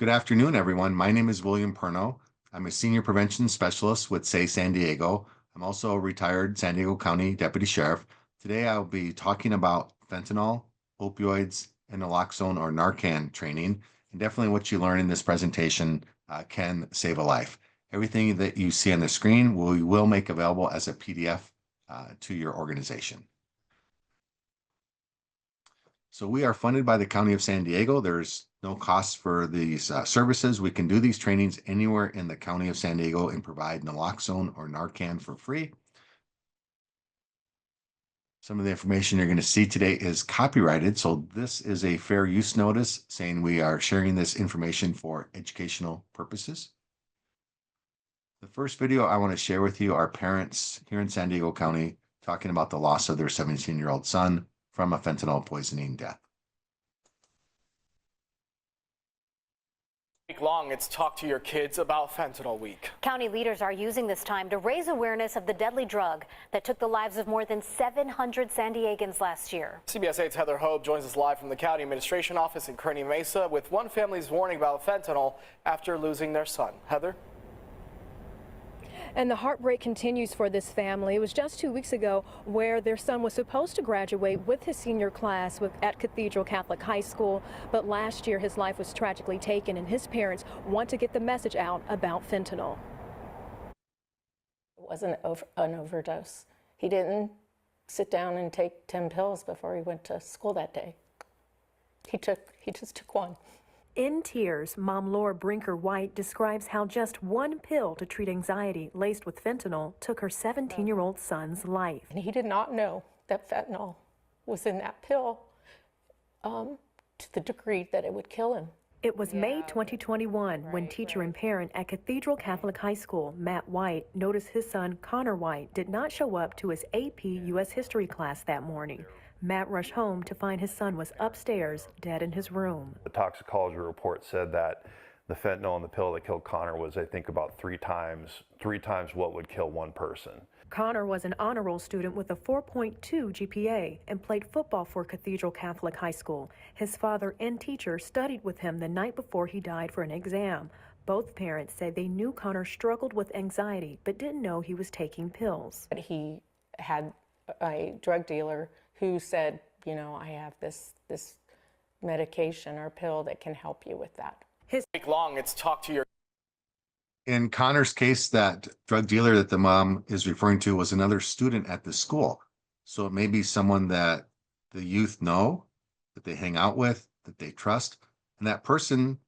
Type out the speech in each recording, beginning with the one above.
Good afternoon, everyone. My name is William Perno. I'm a senior prevention specialist with SAY San Diego. I'm also a retired San Diego County Deputy Sheriff. Today, I'll be talking about fentanyl, opioids, and naloxone or Narcan training. And definitely what you learn in this presentation can save a life. Everything that you see on the screen, we will make available as a PDF to your organization. So we are funded by the County of San Diego. There's no cost for these services. We can do these trainings anywhere in the County of San Diego and provide naloxone or Narcan for free. Some of the information you're going to see today is copyrighted. So this is a fair use notice saying we are sharing this information for educational purposes. The first video I want to share with you are parents here in San Diego County talking about the loss of their 17-year-old son from a fentanyl poisoning death. Week long, it's Talk to Your Kids About Fentanyl Week. County leaders are using this time to raise awareness of the deadly drug that took the lives of more than 700 San Diegans last year. CBS 8's Heather Hope joins us live from the County Administration Office in Kearney Mesa with one family's warning about fentanyl after losing their son. Heather? And the heartbreak continues for this family. It was just 2 weeks ago where their son was supposed to graduate with his senior class at Cathedral Catholic High School. But last year his life was tragically taken, and his parents want to get the message out about fentanyl. It wasn't an overdose. He didn't sit down and take 10 pills before he went to school that day. He just took one. In tears, Mom Laura Brinker-White describes how just one pill to treat anxiety laced with fentanyl took her 17-year-old son's life. And he did not know that fentanyl was in that pill to the degree that it would kill him. It was May 2021 when teacher and parent at Cathedral Catholic High School, Matt White, noticed his son, Connor White, did not show up to his AP U.S. History class that morning. Matt rushed home to find his son was upstairs, dead in his room. The toxicology report said that the fentanyl in the pill that killed Connor was, I think, about three times what would kill one person. Connor was an honor roll student with a 4.2 GPA and played football for Cathedral Catholic High School. His father and teacher studied with him the night before he died for an exam. Both parents say they knew Connor struggled with anxiety but didn't know he was taking pills. He had a drug dealer who said, you know, I have this medication or pill that can help you with that. Week long, it's Talk to Your. In Connor's case, that drug dealer that the mom is referring to was another student at the school. So it may be someone that the youth know, that they hang out with, that they trust, and that person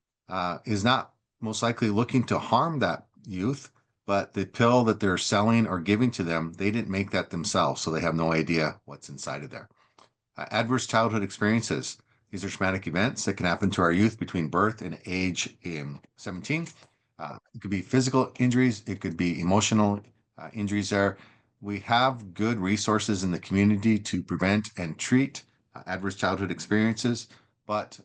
is not most likely looking to harm that youth, but the pill that they're selling or giving to them, they didn't make that themselves, so they have no idea what's inside of there. Adverse childhood experiences. These are traumatic events that can happen to our youth between birth and age 17. It could be physical injuries. It could be emotional injuries there. We have good resources in the community to prevent and treat adverse childhood experiences, but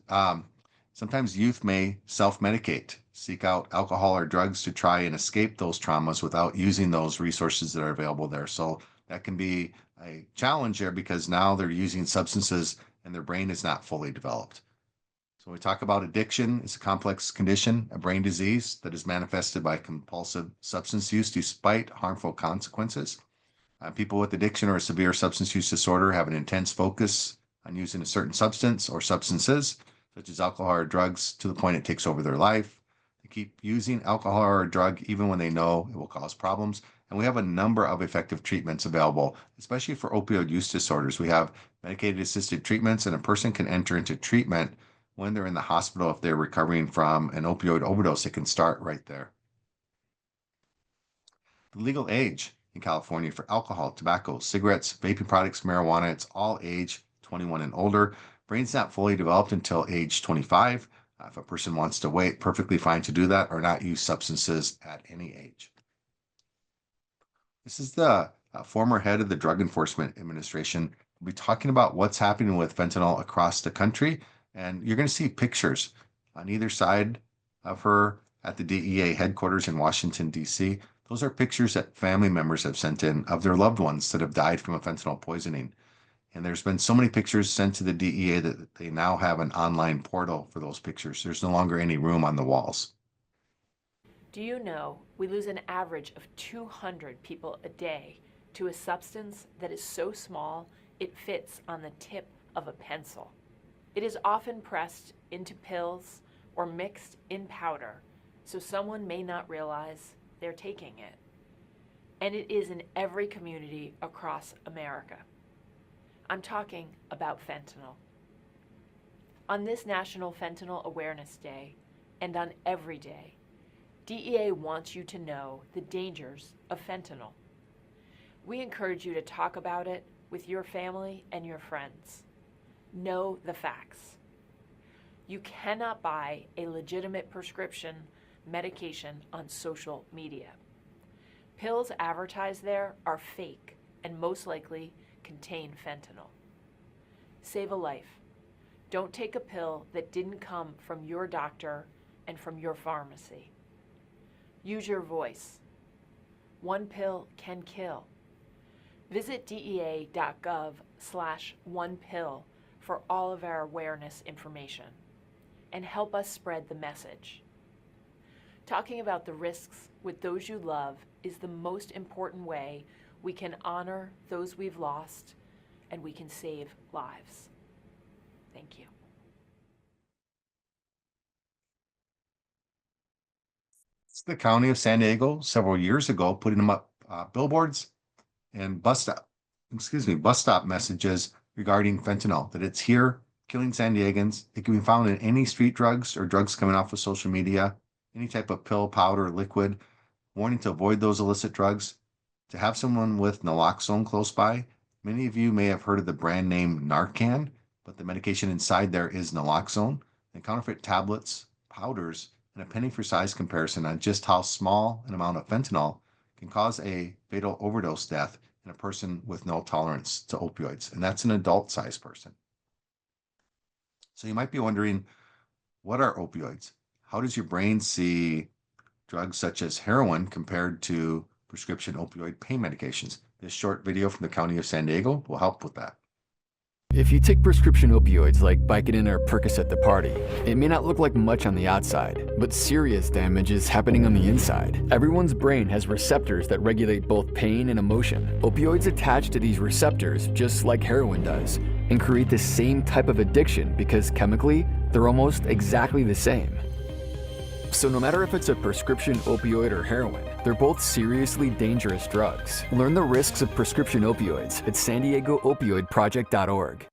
sometimes youth may self-medicate, seek out alcohol or drugs to try and escape those traumas without using those resources that are available there. So that can be a challenge there because now they're using substances and their brain is not fully developed. So when we talk about addiction, it's a complex condition, a brain disease that is manifested by compulsive substance use despite harmful consequences. People with addiction or a severe substance use disorder have an intense focus on using a certain substance or substances, such as alcohol or drugs, to the point it takes over their life. They keep using alcohol or a drug even when they know it will cause problems. And we have a number of effective treatments available, especially for opioid use disorders. We have medicated assisted treatments, and a person can enter into treatment when they're in the hospital. If they're recovering from an opioid overdose, it can start right there. The legal age in California for alcohol, tobacco, cigarettes, vaping products, marijuana, it's all age 21 and older. Brain's not fully developed until age 25. If a person wants to wait, perfectly fine to do that or not use substances at any age. This is the former head of the Drug Enforcement Administration. We'll be talking about what's happening with fentanyl across the country. And you're going to see pictures on either side of her at the DEA headquarters in Washington, D.C. Those are pictures that family members have sent in of their loved ones that have died from a fentanyl poisoning. And there's been so many pictures sent to the DEA that they now have an online portal for those pictures. There's no longer any room on the walls. Do you know we lose an average of 200 people a day to a substance that is so small it fits on the tip of a pencil? It is often pressed into pills or mixed in powder, so someone may not realize they're taking it. And it is in every community across America. I'm talking about fentanyl. On this National Fentanyl Awareness Day, and on every day, DEA wants you to know the dangers of fentanyl. We encourage you to talk about it with your family and your friends. Know the facts. You cannot buy a legitimate prescription medication on social media. Pills advertised there are fake and most likely contain fentanyl. Save a life. Don't take a pill that didn't come from your doctor and from your pharmacy. Use your voice. One pill can kill. Visit dea.gov/onepill for all of our awareness information and help us spread the message. Talking about the risks with those you love is the most important way we can honor those we've lost and we can save lives. Thank you. It's the county of San Diego several years ago, putting them up billboards and bus stop messages regarding fentanyl, that it's here killing San Diegans. It can be found in any street drugs or drugs coming off of social media, any type of pill, powder, liquid. Warning to avoid those illicit drugs. To have someone with naloxone close by. Many of you may have heard of the brand name Narcan, but the medication inside there is naloxone. And counterfeit tablets, powders, and a penny for size comparison on just how small an amount of fentanyl can cause a fatal overdose death in a person with no tolerance to opioids. And that's an adult-sized person. So you might be wondering, what are opioids? How does your brain see drugs such as heroin compared to prescription opioid pain medications? This short video from the county of San Diego will help with that. If you take prescription opioids like Vicodin or Percocet at the party, it may not look like much on the outside, but serious damage is happening on the inside. Everyone's brain has receptors that regulate both pain and emotion. Opioids attach to these receptors just like heroin does, and create the same type of addiction because chemically, they're almost exactly the same. So no matter if it's a prescription opioid or heroin, they're both seriously dangerous drugs. Learn the risks of prescription opioids at SanDiegoOpioidProject.org.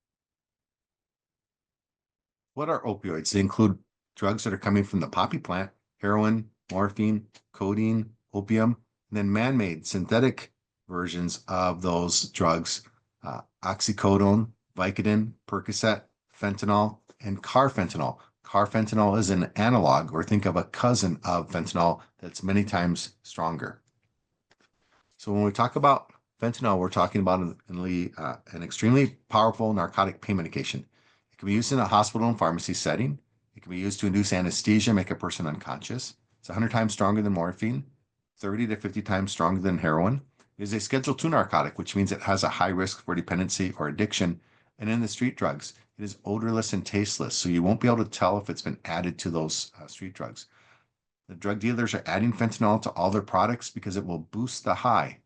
What are opioids? They include drugs that are coming from the poppy plant, heroin, morphine, codeine, opium, and then man-made synthetic versions of those drugs, oxycodone, Vicodin, Percocet, fentanyl, and carfentanil. Carfentanil is an analog, or think of a cousin of fentanyl that's many times stronger. So when we talk about fentanyl, we're talking about an extremely powerful narcotic pain medication. It can be used in a hospital and pharmacy setting. It can be used to induce anesthesia, make a person unconscious. It's 100 times stronger than morphine, 30 to 50 times stronger than heroin. It is a Schedule II narcotic, which means it has a high risk for dependency or addiction. And in the street drugs, it is odorless and tasteless, so you won't be able to tell if it's been added to those street drugs. The drug dealers are adding fentanyl to all their products because it will boost the high.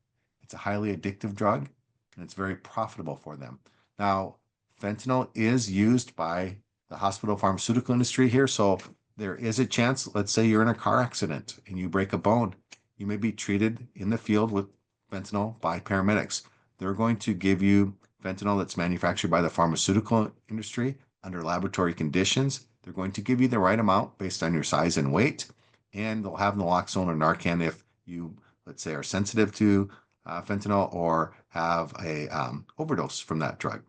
It's a highly addictive drug, and it's very profitable for them. Now, fentanyl is used by the hospital pharmaceutical industry here, so there is a chance, let's say you're in a car accident and you break a bone, you may be treated in the field with fentanyl by paramedics. They're going to give you fentanyl that's manufactured by the pharmaceutical industry under laboratory conditions. They're going to give you the right amount based on your size and weight, and they'll have naloxone or Narcan if you, let's say, are sensitive to fentanyl or have a overdose from that drug.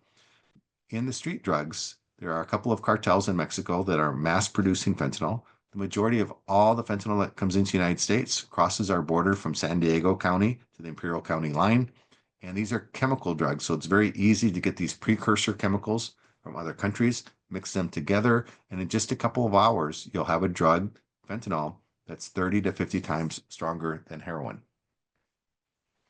In the street drugs, there are a couple of cartels in Mexico that are mass producing fentanyl. The majority of all the fentanyl that comes into the United States crosses our border from San Diego County to the Imperial County line. And these are chemical drugs, so it's very easy to get these precursor chemicals from other countries, mix them together, and in just a couple of hours, you'll have a drug, fentanyl, that's 30 to 50 times stronger than heroin.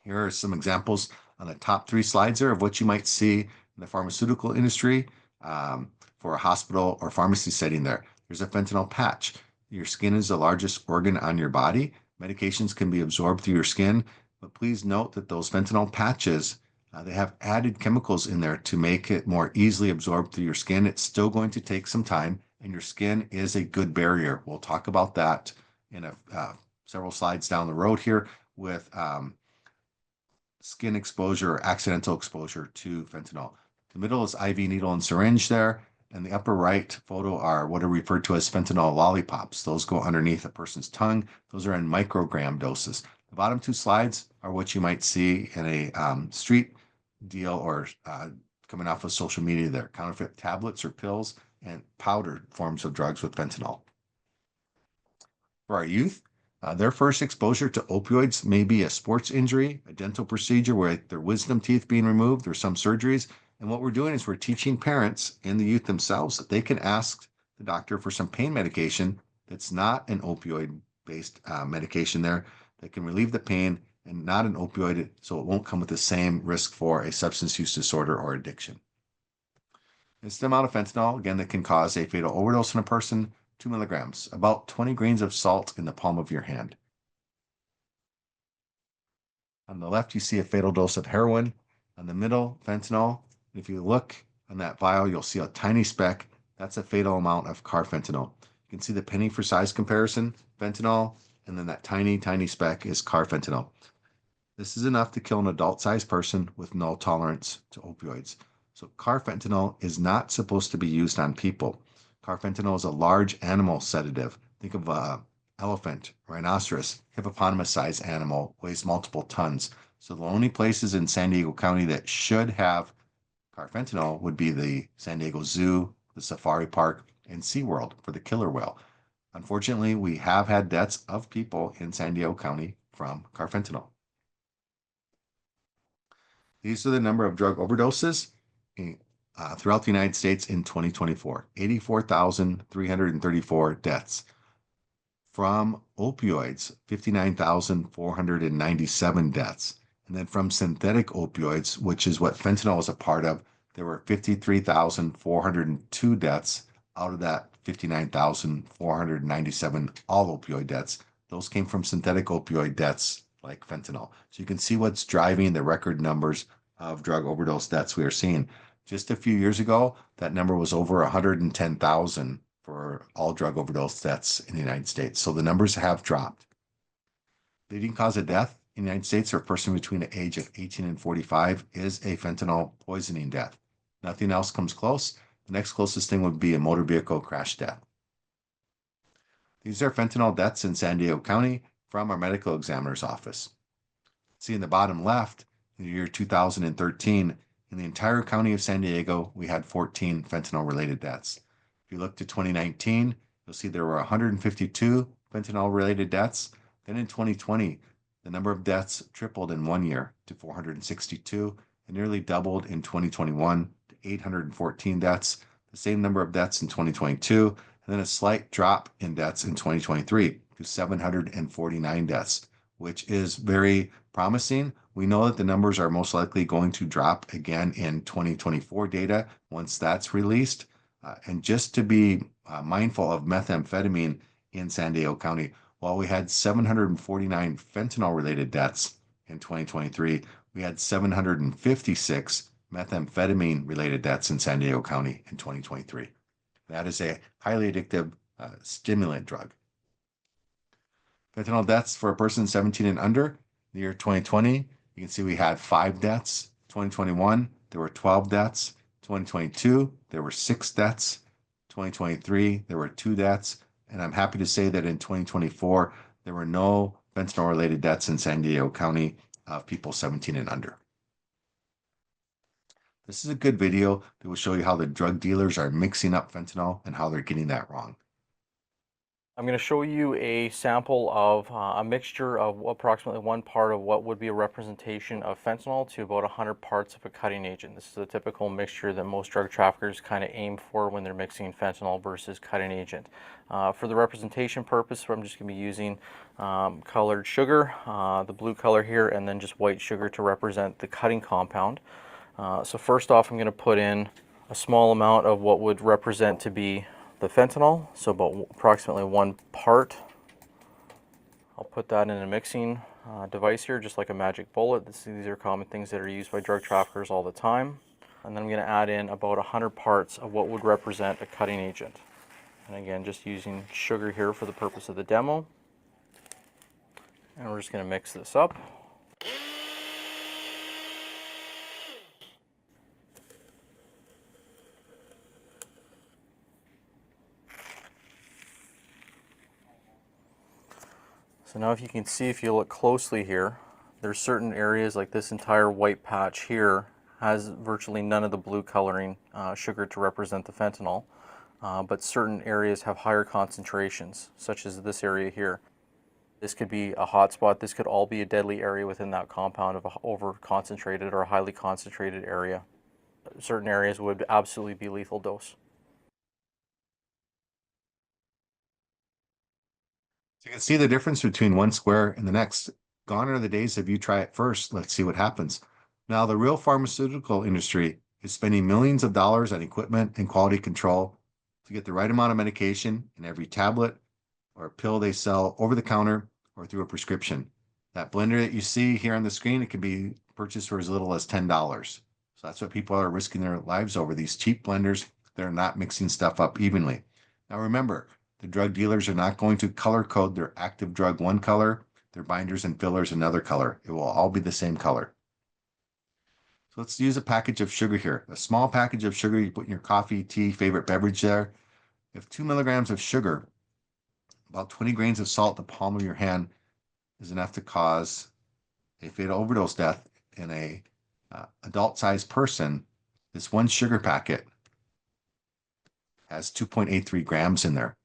Here are some examples on the top 3 slides there of what you might see in in the pharmaceutical industry, for a hospital or pharmacy setting there. There's a fentanyl patch. Your skin is the largest organ on your body. Medications can be absorbed through your skin, but please note that those fentanyl patches, they have added chemicals in there to make it more easily absorbed through your skin. It's still going to take some time, and your skin is a good barrier. We'll talk about that in several slides down the road here with skin exposure or accidental exposure to fentanyl. The middle is IV needle and syringe there, and the upper right photo are what are referred to as fentanyl lollipops. Those go underneath a person's tongue. Those are in microgram doses. The bottom two slides are what you might see in a street deal or coming off of social media there. Counterfeit tablets or pills and powdered forms of drugs with fentanyl. For our youth, their first exposure to opioids may be a sports injury, a dental procedure where their wisdom teeth being removed, or some surgeries. And what we're doing is we're teaching parents and the youth themselves that they can ask the doctor for some pain medication that's not an opioid-based medication there that can relieve the pain and not an opioid, so it won't come with the same risk for a substance use disorder or addiction. It's the amount of fentanyl, again, that can cause a fatal overdose in a person, 2 milligrams, about 20 grains of salt in the palm of your hand. On the left, you see a fatal dose of heroin. On the middle, fentanyl. If you look on that vial, you'll see a tiny speck. That's a fatal amount of carfentanil. You can see the penny for size comparison, fentanyl, and then that tiny, tiny speck is carfentanil. This is enough to kill an adult-sized person with no tolerance to opioids. So carfentanil is not supposed to be used on people. Carfentanil is a large animal sedative. Think of an elephant, rhinoceros, hippopotamus-sized animal, weighs multiple tons. So the only places in San Diego County that should have carfentanil would be the San Diego Zoo, the Safari Park, and SeaWorld for the killer whale. Unfortunately, we have had deaths of people in San Diego County from carfentanil. These are the number of drug overdoses throughout the United States in 2024, 84,334 deaths. From opioids, 59,497 deaths. And then from synthetic opioids, which is what fentanyl is a part of, there were 53,402 deaths out of that 59,497 all opioid deaths. Those came from synthetic opioid deaths like fentanyl. So you can see what's driving the record numbers of drug overdose deaths we are seeing. Just a few years ago, that number was over 110,000 for all drug overdose deaths in the United States. So the numbers have dropped. Leading cause of death in the United States for a person between the age of 18 and 45 is a fentanyl poisoning death. Nothing else comes close. The next closest thing would be a motor vehicle crash death. These are fentanyl deaths in San Diego County from our medical examiner's office. See in the bottom left, in the year 2013, in the entire county of San Diego, we had 14 fentanyl-related deaths. If you look to 2019, you'll see there were 152 fentanyl-related deaths. Then in 2020, the number of deaths tripled in 1 year to 462 and nearly doubled in 2021 to 814 deaths, the same number of deaths in 2022, and then a slight drop in deaths in 2023 to 749 deaths, which is very promising. We know that the numbers are most likely going to drop again in 2024 data once that's released. And just to be mindful of methamphetamine in San Diego County, while we had 749 fentanyl-related deaths in 2023, we had 756 methamphetamine-related deaths in San Diego County in 2023. That is a highly addictive stimulant drug. Fentanyl deaths for a person 17 and under, the year 2020, you can see we had 5 deaths. 2021, there were 12 deaths. 2022, there were 6 deaths. 2023, there were 2 deaths. And I'm happy to say that in 2024, there were no fentanyl-related deaths in San Diego County of people 17 and under. This is a good video that will show you how the drug dealers are mixing up fentanyl and how they're getting that wrong. I'm going to show you a sample of a mixture of approximately 1 part of what would be a representation of fentanyl to about 100 parts of a cutting agent. This is a typical mixture that most drug traffickers kind of aim for when they're mixing fentanyl versus cutting agent. For the representation purpose, I'm just going to be using colored sugar, the blue color here, and then just white sugar to represent the cutting compound. So first off, I'm going to put in a small amount of what would represent to be the fentanyl, so about approximately 1 part. I'll put that in a mixing device here, just like a magic bullet. These are common things that are used by drug traffickers all the time. And then I'm going to add in about 100 parts of what would represent a cutting agent. And again, just using sugar here for the purpose of the demo. And we're just going to mix this up. So now if you can see, if you look closely here, there's certain areas like this entire white patch here has virtually none of the blue coloring sugar to represent the fentanyl, but certain areas have higher concentrations, such as this area here. This could be a hot spot. This could all be a deadly area within that compound of an over-concentrated or a highly concentrated area. Certain areas would absolutely be lethal dose. So you can see the difference between one square and the next. Gone are the days of you try it first, let's see what happens. Now, the real pharmaceutical industry is spending millions of dollars on equipment and quality control to get the right amount of medication in every tablet or pill they sell over the counter or through a prescription. That blender that you see here on the screen, it can be purchased for as little as $10. So that's what people are risking their lives over, these cheap blenders. They're not mixing stuff up evenly. Now remember, the drug dealers are not going to color code their active drug one color, their binders and fillers another color. It will all be the same color. So let's use a package of sugar here. A small package of sugar you put in your coffee, tea, favorite beverage there. If 2 milligrams of sugar, about 20 grains of salt in the palm of your hand is enough to cause a fatal overdose death in a adult-sized person, this one sugar packet has 2.83 grams in there.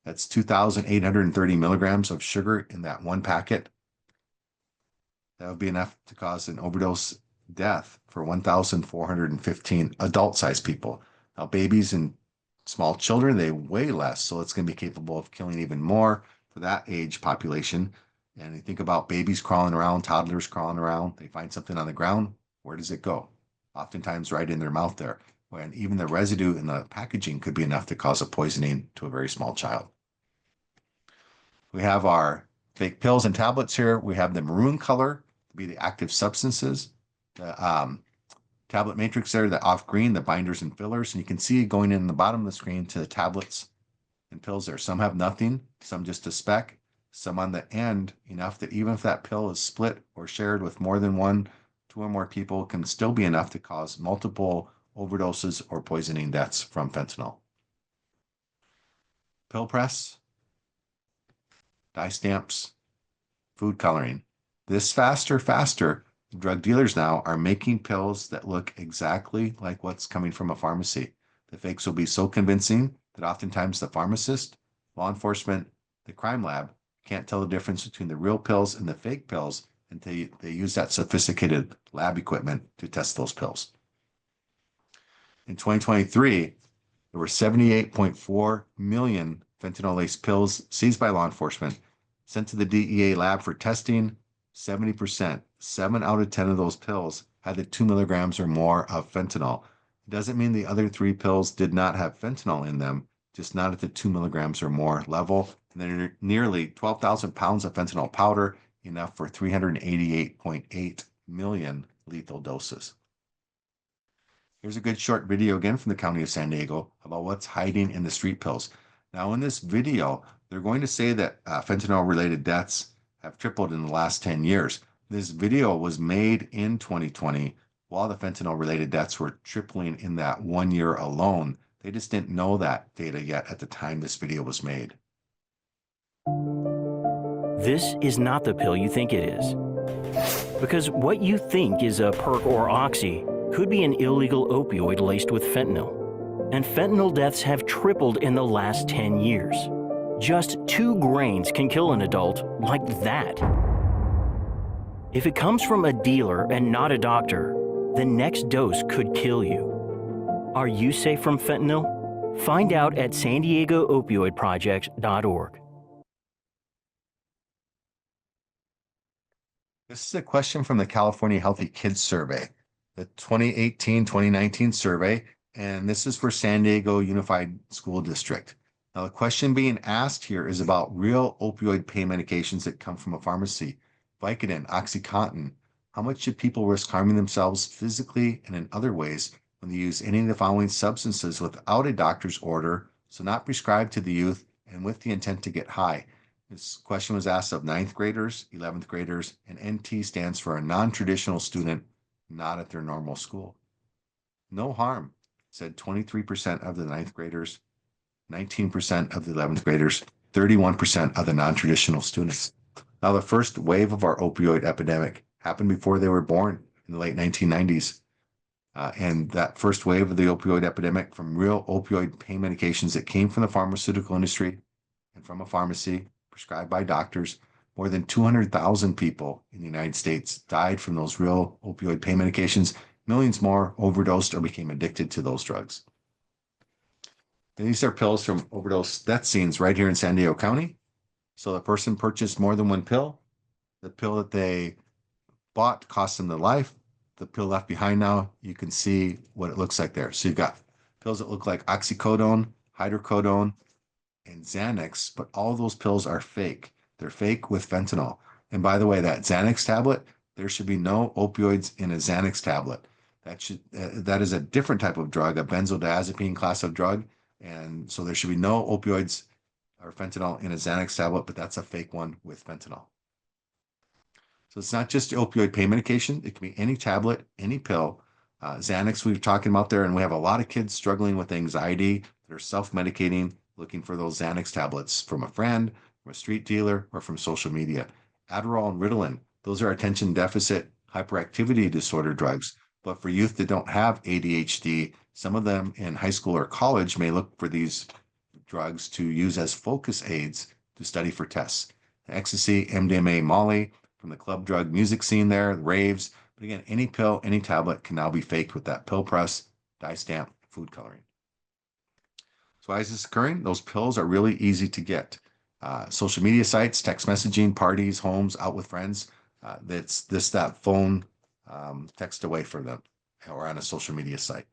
That's 2,830 milligrams of sugar in that one packet. That would be enough to cause an overdose death for 1,415 adult-sized people. Now, babies and small children, they weigh less, so it's going to be capable of killing even more for that age population. And you think about babies crawling around, toddlers crawling around, they find something on the ground, where does it go? Oftentimes right in their mouth there. When even the residue in the packaging could be enough to cause a poisoning to a very small child. We have our fake pills and tablets here. We have the maroon color to be the active substances. The tablet matrix there, the off green, the binders and fillers. And you can see going in the bottom of the screen to the tablets and pills there. Some have nothing, some just a speck, some on the end enough that even if that pill is split or shared with more than 1, 2 or more people, can still be enough to cause multiple overdoses or poisoning deaths from fentanyl. Pill press, dye stamps, food coloring. This faster, drug dealers now are making pills that look exactly like what's coming from a pharmacy. The fakes will be so convincing that oftentimes the pharmacist, law enforcement, the crime lab can't tell the difference between the real pills and the fake pills until they use that sophisticated lab equipment to test those pills. In 2023, there were 78.4 million fentanyl-laced pills seized by law enforcement, sent to the DEA lab for testing. 70%, 7 out of 10 of those pills had the 2 milligrams or more of fentanyl. It doesn't mean the other 3 pills did not have fentanyl in them, just not at the 2 milligrams or more level. And there are nearly 12,000 pounds of fentanyl powder, enough for 388.8 million lethal doses. Here's a good short video again from the County of San Diego about what's hiding in the street pills. Now in this video, they're going to say that fentanyl-related deaths have tripled in the last 10 years. This video was made in 2020 while the fentanyl-related deaths were tripling in that 1 year alone. They just didn't know that data yet at the time this video was made. This is not the pill you think it is. Because what you think is a perk or oxy could be an illegal opioid laced with fentanyl. And fentanyl deaths have tripled in the last 10 years. Just 2 grains can kill an adult like that. If it comes from a dealer and not a doctor, the next dose could kill you. Are you safe from fentanyl? Find out at SanDiegoOpioidProject.org. This is a question from the California Healthy Kids Survey. the 2018-2019 survey, and this is for San Diego Unified School District. Now, the question being asked here is about real opioid pain medications that come from a pharmacy. Vicodin, OxyContin. How much should people risk harming themselves physically and in other ways when they use any of the following substances without a doctor's order, so not prescribed to the youth and with the intent to get high? This question was asked of 9th graders, 11th graders, and NT stands for a non-traditional student, not at their normal school. No harm, said 23% of the 9th graders, 19% of the 11th graders, 31% of the non-traditional students. Now, the first wave of our opioid epidemic happened before they were born in the late 1990s. And that first wave of the opioid epidemic from real opioid pain medications that came from the pharmaceutical industry and from a pharmacy prescribed by doctors, more than 200,000 people in the United States died from those real opioid pain medications. Millions more overdosed or became addicted to those drugs. And these are pills from overdose death scenes right here in San Diego County. So the person purchased more than one pill. The pill that they bought cost them their life. The pill left behind now, you can see what it looks like there. So you've got pills that look like oxycodone, hydrocodone, and Xanax, but all those pills are fake. They're fake with fentanyl. And by the way, that Xanax tablet, there should be no opioids in a Xanax tablet. That is a different type of drug, a benzodiazepine class of drug. And so there should be no opioids or fentanyl in a Xanax tablet, but that's a fake one with fentanyl. So it's not just opioid pain medication. It can be any tablet, any pill. Xanax we've talking about there, and we have a lot of kids struggling with anxiety. They're self-medicating, looking for those Xanax tablets from a friend, from a street dealer, or from social media. Adderall and Ritalin, those are attention deficit hyperactivity disorder drugs. But for youth that don't have ADHD, some of them in high school or college may look for these drugs to use as focus aids to study for tests. Ecstasy, MDMA, Molly, from the club drug music scene there, the raves. But again, any pill, any tablet can now be faked with that pill press, dye stamp, food coloring. So why is this occurring? Those pills are really easy to get. Social media sites, text messaging, parties, homes, out with friends. That phone text away for them or on a social media site.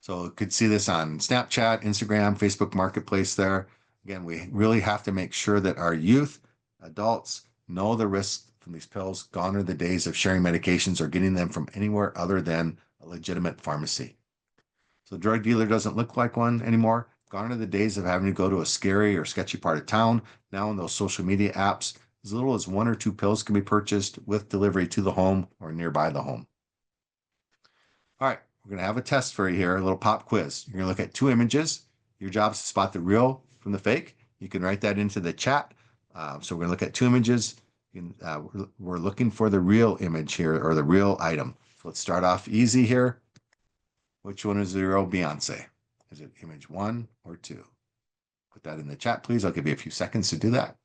So you could see this on Snapchat, Instagram, Facebook Marketplace there. Again, we really have to make sure that our youth, adults, know the risks from these pills. Gone are the days of sharing medications or getting them from anywhere other than a legitimate pharmacy. So the drug dealer doesn't look like one anymore. Gone are the days of having to go to a scary or sketchy part of town. Now in those social media apps, as little as 1 or 2 pills can be purchased with delivery to the home or nearby the home. All right, we're going to have a test for you here, a little pop quiz. You're going to look at 2 images. Your job is to spot the real from the fake. You can write that into the chat. So we're going to look at 2 images. We're looking for the real image here, or the real item. So let's start off easy here. Which one is the real Beyonce? Is it image 1 or 2? Put that in the chat, please. I'll give you a few seconds to do that.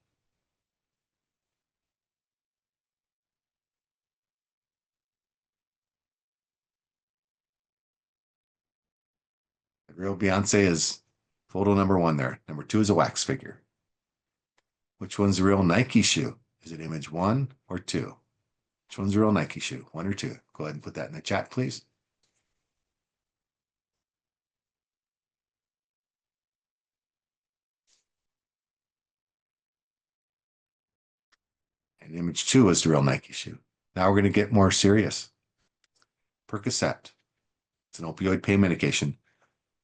The real Beyonce is photo number 1 there. Number 2 is a wax figure. Which one's the real Nike shoe? Is it image 1 or 2? Which one's the real Nike shoe? 1 or 2? Go ahead and put that in the chat, please. And image 2 is the real Nike shoe. Now we're going to get more serious. Percocet. It's an opioid pain medication.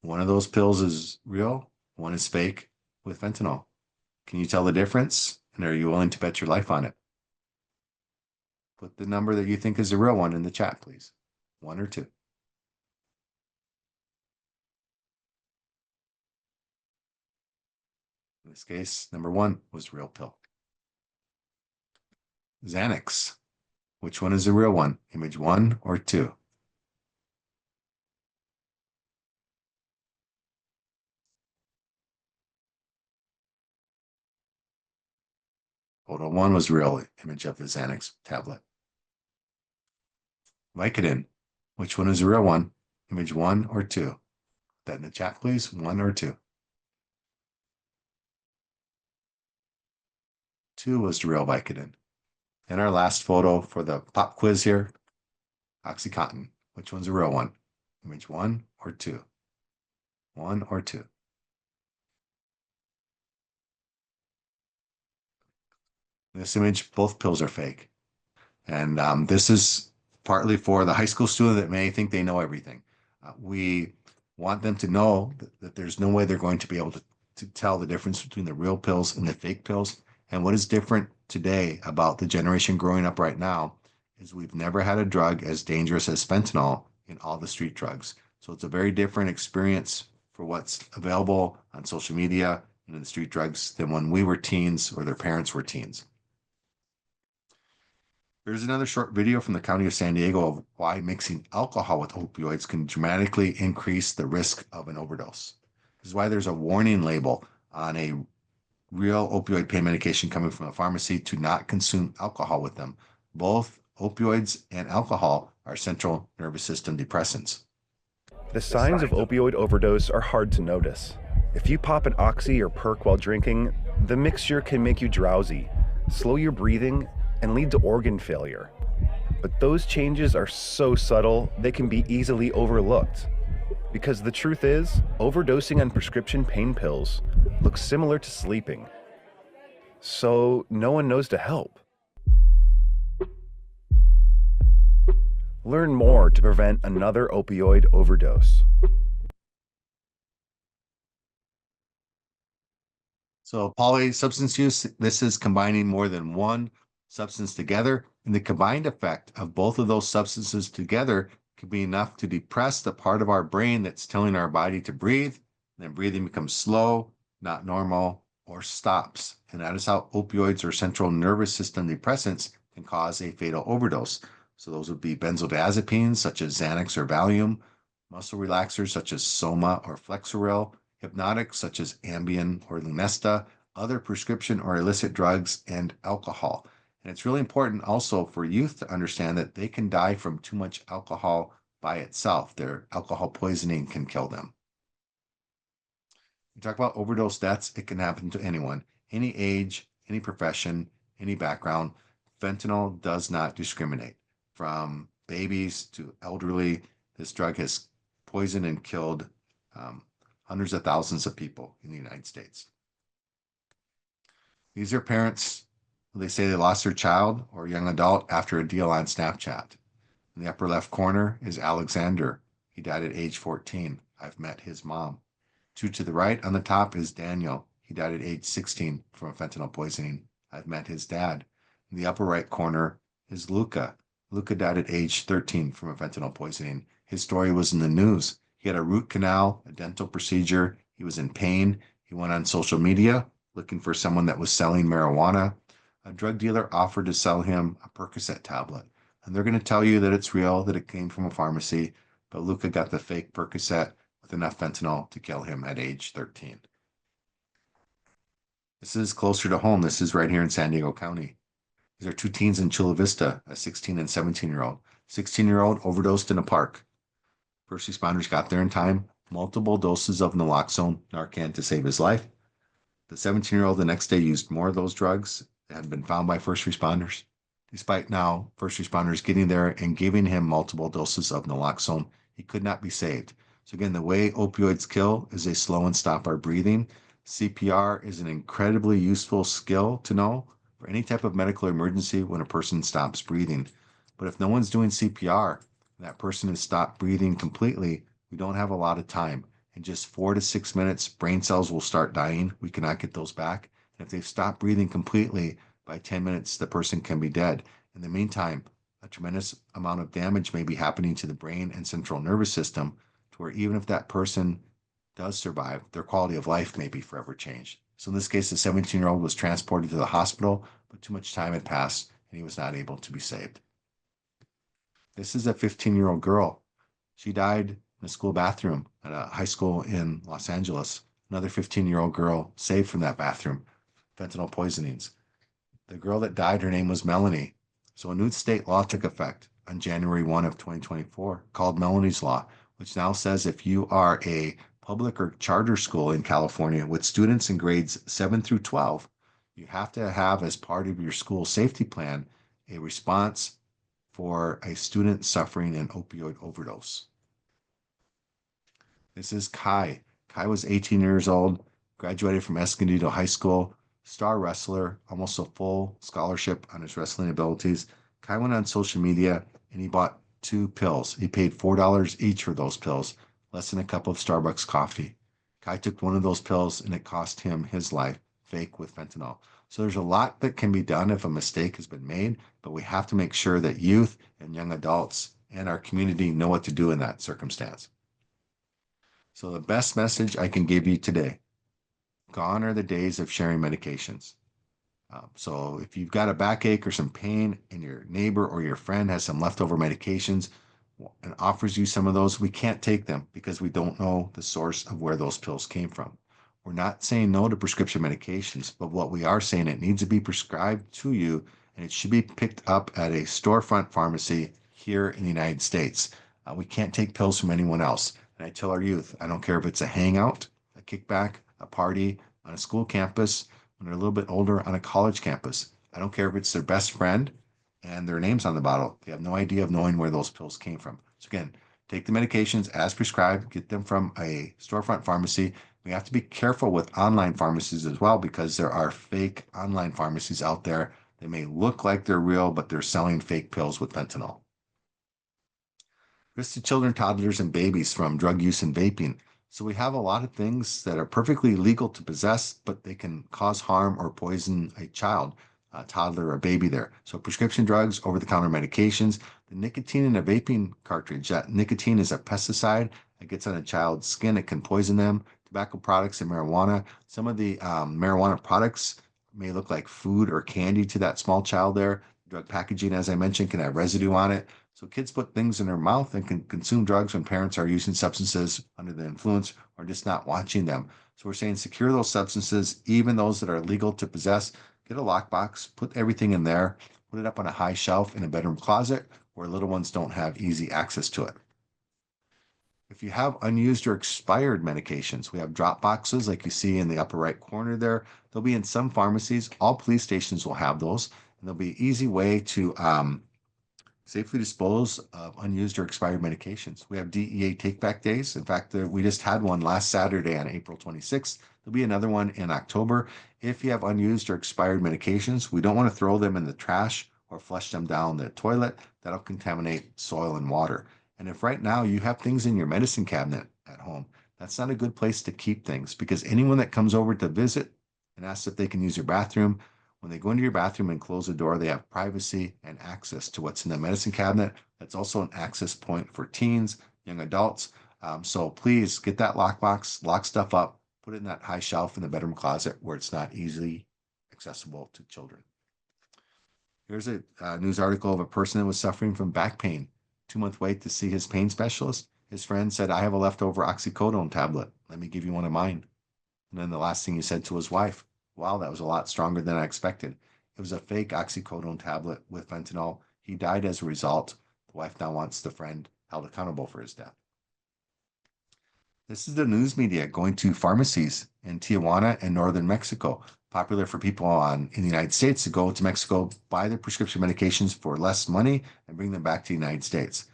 One of those pills is real, one is fake with fentanyl. Can you tell the difference? And are you willing to bet your life on it? Put the number that you think is the real one in the chat, please. 1 or 2. In this case, number 1 was the real pill. Xanax. Which one is the real one? Image 1 or 2? Photo 1 was real image of the Xanax tablet. Vicodin. Which one is the real one? Image 1 or 2? Put that in the chat, please. 1 or 2? 2 was the real Vicodin. And our last photo for the pop quiz here. Oxycontin. Which one's a real one? Image 1 or 2? 1 or 2? In this image, both pills are fake. And this is partly for the high school student that may think they know everything. We want them to know that there's no way they're going to be able to tell the difference between the real pills and the fake pills. And what is different today about the generation growing up right now is we've never had a drug as dangerous as fentanyl in all the street drugs. So it's a very different experience for what's available on social media and in the street drugs than when we were teens or their parents were teens. There's another short video from the County of San Diego of why mixing alcohol with opioids can dramatically increase the risk of an overdose. This is why there's a warning label on a real opioid pain medication coming from a pharmacy to not consume alcohol with them. Both opioids and alcohol are central nervous system depressants. The signs of opioid overdose are hard to notice. If you pop an oxy or perk while drinking, the mixture can make you drowsy, slow your breathing, and lead to organ failure. But those changes are so subtle, they can be easily overlooked. Because the truth is, overdosing on prescription pain pills looks similar to sleeping. So no one knows to help. Learn more to prevent another opioid overdose. So polysubstance use, this is combining more than one substance together, and the combined effect of both of those substances together can be enough to depress the part of our brain that's telling our body to breathe, and then breathing becomes slow, not normal, or stops. And that is how opioids or central nervous system depressants can cause a fatal overdose. So those would be benzodiazepines such as Xanax or Valium, muscle relaxers such as Soma or Flexeril, hypnotics such as Ambien or Lunesta, other prescription or illicit drugs, and alcohol. And it's really important also for youth to understand that they can die from too much alcohol by itself. Their alcohol poisoning can kill them. We talk about overdose deaths. It can happen to anyone, any age, any profession, any background. Fentanyl does not discriminate. From babies to elderly, this drug has poisoned and killed hundreds of thousands of people in the United States. These are parents. They say they lost their child or young adult after a deal on Snapchat. In the upper left corner is Alexander. He died at age 14. I've met his mom. 2 to the right on the top is Daniel. He died at age 16 from fentanyl poisoning. I've met his dad. In the upper right corner is Luca. Luca died at age 13 from fentanyl poisoning. His story was in the news. He had a root canal, a dental procedure. He was in pain. He went on social media looking for someone that was selling marijuana. A drug dealer offered to sell him a Percocet tablet. And they're going to tell you that it's real, that it came from a pharmacy, but Luca got the fake Percocet with enough fentanyl to kill him at age 13. This is closer to home. This is right here in San Diego County. These are 2 teens in Chula Vista, a 16 and 17-year-old. 16-year-old overdosed in a park. First responders got there in time. Multiple doses of Naloxone, Narcan, to save his life. The 17-year-old the next day used more of those drugs that had been found by first responders. Despite now first responders getting there and giving him multiple doses of Naloxone, he could not be saved. So again, the way opioids kill is they slow and stop our breathing. CPR is an incredibly useful skill to know for any type of medical emergency when a person stops breathing. But if no one's doing CPR, and that person has stopped breathing completely, we don't have a lot of time. In just 4 to 6 minutes, brain cells will start dying. We cannot get those back. And if they've stopped breathing completely, by 10 minutes, the person can be dead. In the meantime, a tremendous amount of damage may be happening to the brain and central nervous system, to where even if that person does survive, their quality of life may be forever changed. So in this case, the 17-year-old was transported to the hospital, but too much time had passed and he was not able to be saved. This is a 15-year-old girl. She died in a school bathroom at a high school in Los Angeles. Another 15-year-old girl saved from that bathroom, fentanyl poisonings. The girl that died, her name was Melanie. So a new state law took effect on January 1 of 2024 called Melanie's Law, which now says if you are a public or charter school in California with students in grades 7 through 12, you have to have as part of your school safety plan a response for a student suffering an opioid overdose. This is Kai. Kai was 18 years old, graduated from Escondido High School, star wrestler, almost a full scholarship on his wrestling abilities. Kai went on social media and he bought 2 pills. He paid $4 each for those pills, less than a cup of Starbucks coffee. Kai took one of those pills and it cost him his life, fake with fentanyl. So there's a lot that can be done if a mistake has been made, but we have to make sure that youth and young adults and our community know what to do in that circumstance. So the best message I can give you today, gone are the days of sharing medications. So if you've got a backache or some pain and your neighbor or your friend has some leftover medications and offers you some of those, we can't take them because we don't know the source of where those pills came from. We're not saying no to prescription medications, but what we are saying, it needs to be prescribed to you and it should be picked up at a storefront pharmacy here in the United States. We can't take pills from anyone else. And I tell our youth, I don't care if it's a hangout, a kickback, a party on a school campus, when they're a little bit older on a college campus. I don't care if it's their best friend and their name's on the bottle. They have no idea of knowing where those pills came from. So again, take the medications as prescribed, get them from a storefront pharmacy. We have to be careful with online pharmacies as well because there are fake online pharmacies out there. They may look like they're real, but they're selling fake pills with fentanyl. Risk to children, toddlers, and babies from drug use and vaping. So we have a lot of things that are perfectly legal to possess, but they can cause harm or poison a child, a toddler, or a baby there. So prescription drugs, over-the-counter medications, the nicotine in a vaping cartridge, that nicotine is a pesticide that gets on a child's skin. It can poison them. Tobacco products and marijuana. Some of the marijuana products may look like food or candy to that small child there. Drug packaging, as I mentioned, can have residue on it. So kids put things in their mouth and can consume drugs when parents are using substances under the influence or just not watching them. So we're saying secure those substances, even those that are legal to possess. Get a lockbox, put everything in there, put it up on a high shelf in a bedroom closet where little ones don't have easy access to it. If you have unused or expired medications, we have drop boxes like you see in the upper right corner there. They'll be in some pharmacies. All police stations will have those. And there'll be an easy way to safely dispose of unused or expired medications. We have DEA take-back days. In fact, we just had one last Saturday on April 26th. There'll be another one in October. If you have unused or expired medications, we don't want to throw them in the trash or flush them down the toilet. That'll contaminate soil and water. And if right now you have things in your medicine cabinet at home, that's not a good place to keep things because anyone that comes over to visit and asks if they can use your bathroom, when they go into your bathroom and close the door, they have privacy and access to what's in the medicine cabinet. That's also an access point for teens, young adults. So please get that lockbox, lock stuff up, put it in that high shelf in the bedroom closet where it's not easily accessible to children. Here's a news article of a person that was suffering from back pain. 2-month wait to see his pain specialist. His friend said, I have a leftover oxycodone tablet. Let me give you one of mine. And then the last thing he said to his wife, wow, that was a lot stronger than I expected. It was a fake oxycodone tablet with fentanyl. He died as a result. The wife now wants the friend held accountable for his death. This is the news media going to pharmacies in Tijuana and northern Mexico. Popular for people in the United States to go to Mexico, buy their prescription medications for less money and bring them back to the United States.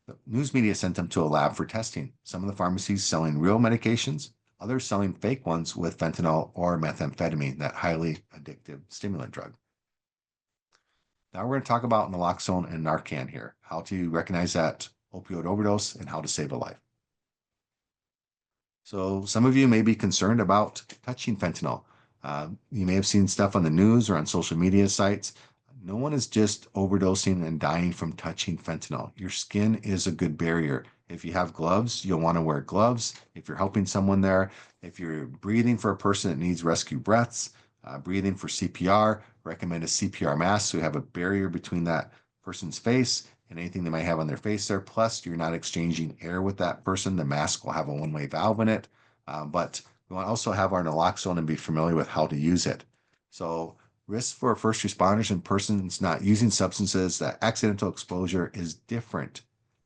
The news media sent them to a lab for testing. Some of the pharmacies selling real medications, others selling fake ones with fentanyl or methamphetamine, that highly addictive stimulant drug. Now we're going to talk about Naloxone and Narcan here, how to recognize that opioid overdose and how to save a life. So some of you may be concerned about touching fentanyl. You may have seen stuff on the news or on social media sites. No one is just overdosing and dying from touching fentanyl. Your skin is a good barrier. If you have gloves, you'll want to wear gloves. If you're helping someone there, if you're breathing for a person that needs rescue breaths, breathing for CPR, recommend a CPR mask so you have a barrier between that person's face and anything they might have on their face there. Plus, you're not exchanging air with that person. The mask will have a one-way valve in it. But we want to also have our naloxone and be familiar with how to use it. So risks for first responders and persons not using substances, that accidental exposure is different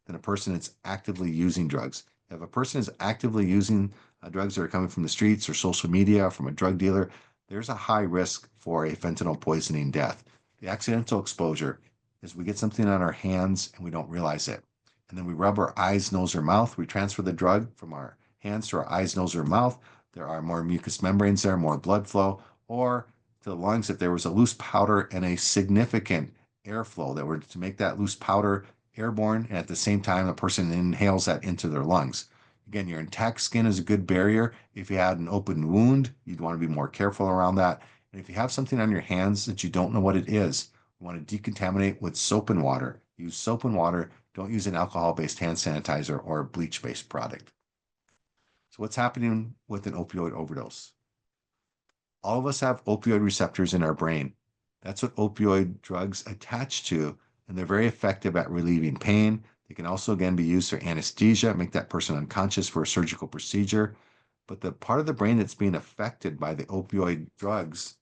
than a person that's actively using drugs. If a person is actively using drugs that are coming from the streets or social media or from a drug dealer, there's a high risk for a fentanyl poisoning death. The accidental exposure is we get something on our hands and we don't realize it. And then we rub our eyes, nose, or mouth. We transfer the drug from our hands to our eyes, nose, or mouth. There are more mucous membranes there, more blood flow, or to the lungs if there was a loose powder and a significant airflow that were to make that loose powder airborne, and at the same time, the person inhales that into their lungs. Again, your intact skin is a good barrier. If you had an open wound, you'd want to be more careful around that. And if you have something on your hands that you don't know what it is, you want to decontaminate with soap and water. Use soap and water. Don't use an alcohol-based hand sanitizer or a bleach-based product. So what's happening with an opioid overdose? All of us have opioid receptors in our brain. That's what opioid drugs attach to, and they're very effective at relieving pain. They can also, again, be used for anesthesia, make that person unconscious for a surgical procedure. But the part of the brain that's being affected by the opioid drugs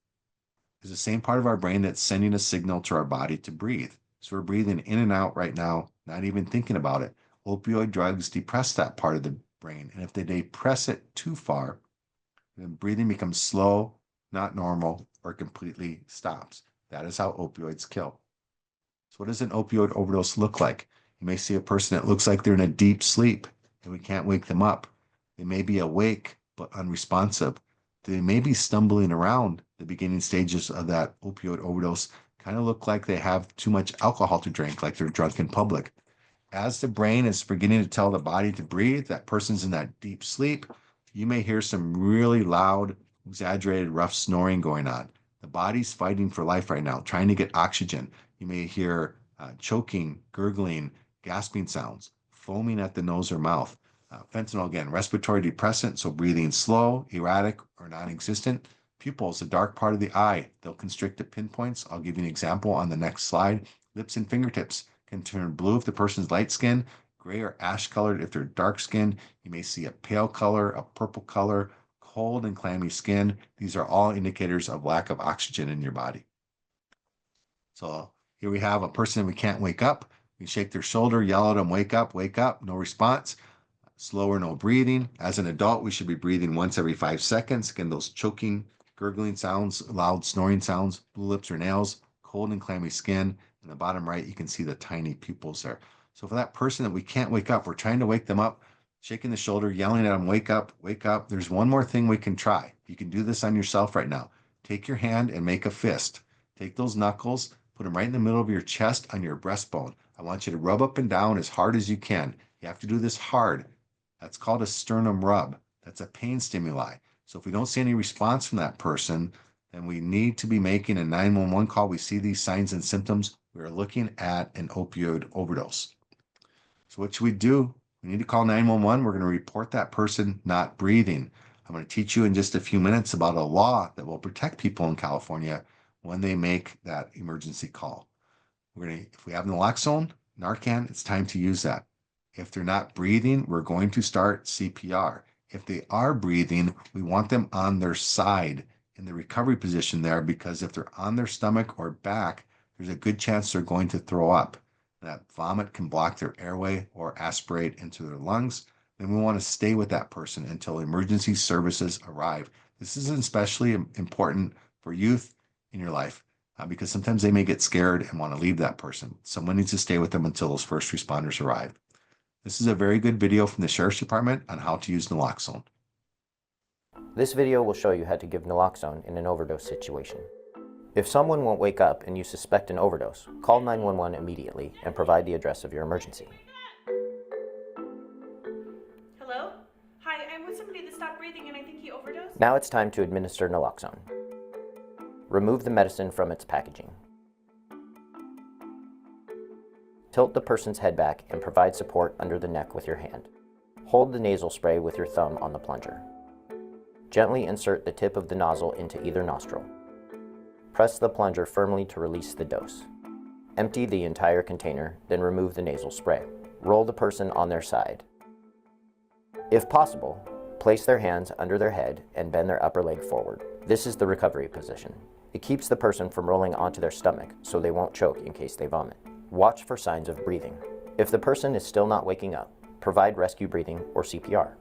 is the same part of our brain that's sending a signal to our body to breathe. So we're breathing in and out right now, not even thinking about it. Opioid drugs depress that part of the brain. And if they depress it too far, then breathing becomes slow, not normal, or completely stops. That is how opioids kill. So what does an opioid overdose look like? You may see a person that looks like they're in a deep sleep and we can't wake them up. They may be awake but unresponsive. They may be stumbling around. The beginning stages of that opioid overdose kind of look like they have too much alcohol to drink, like they're drunk in public. As the brain is beginning to tell the body to breathe, that person's in that deep sleep, you may hear some really loud, exaggerated, rough snoring going on. The body's fighting for life right now, trying to get oxygen. You may hear choking, gurgling, gasping sounds, foaming at the nose or mouth. Fentanyl, again, respiratory depressant, so breathing slow, erratic, or non-existent. Pupils, the dark part of the eye, they'll constrict to pinpoints. I'll give you an example on the next slide. Lips and fingertips can turn blue if the person's light skin, gray or ash colored if they're dark skinned. You may see a pale color, a purple color, cold and clammy skin. These are all indicators of lack of oxygen in your body. So here we have a person we can't wake up. We shake their shoulder, yell at them, wake up, no response. Slow or no breathing. As an adult, we should be breathing once every 5 seconds. Again, those choking, gurgling sounds, loud snoring sounds, blue lips or nails, cold and clammy skin. In the bottom right, you can see the tiny pupils there. So for that person that we can't wake up, we're trying to wake them up, shaking the shoulder, yelling at them, wake up, wake up. There's one more thing we can try. You can do this on yourself right now. Take your hand and make a fist. Take those knuckles, put them right in the middle of your chest on your breastbone. I want you to rub up and down as hard as you can. You have to do this hard. That's called a sternum rub. That's a pain stimuli. So if we don't see any response from that person, then we need to be making a 911 call. We see these signs and symptoms. We are looking at an opioid overdose. So what should we do? We need to call 911. We're going to report that person not breathing. I'm going to teach you in just a few minutes about a law that will protect people in California when they make that emergency call. If we have naloxone, Narcan, it's time to use that. If they're not breathing, we're going to start CPR. If they are breathing, we want them on their side in the recovery position there, because if they're on their stomach or back, there's a good chance they're going to throw up. That vomit can block their airway or aspirate into their lungs. Then we want to stay with that person until emergency services arrive. This is especially important for youth in your life because sometimes they may get scared and want to leave that person. Someone needs to stay with them until those first responders arrive. This is a very good video from the Sheriff's Department on how to use naloxone. This video will show you how to give naloxone in an overdose situation. If someone won't wake up and you suspect an overdose, call 911 immediately and provide the address of your emergency. Hello? Hi, I'm with somebody that stopped breathing and I think he overdosed. Now it's time to administer naloxone. Remove the medicine from its packaging. Tilt the person's head back and provide support under the neck with your hand. Hold the nasal spray with your thumb on the plunger. Gently insert the tip of the nozzle into either nostril. Press the plunger firmly to release the dose. Empty the entire container, then remove the nasal spray. Roll the person on their side. If possible, place their hands under their head and bend their upper leg forward. This is the recovery position. It keeps the person from rolling onto their stomach so they won't choke in case they vomit. Watch for signs of breathing. If the person is still not waking up, provide rescue breathing or CPR.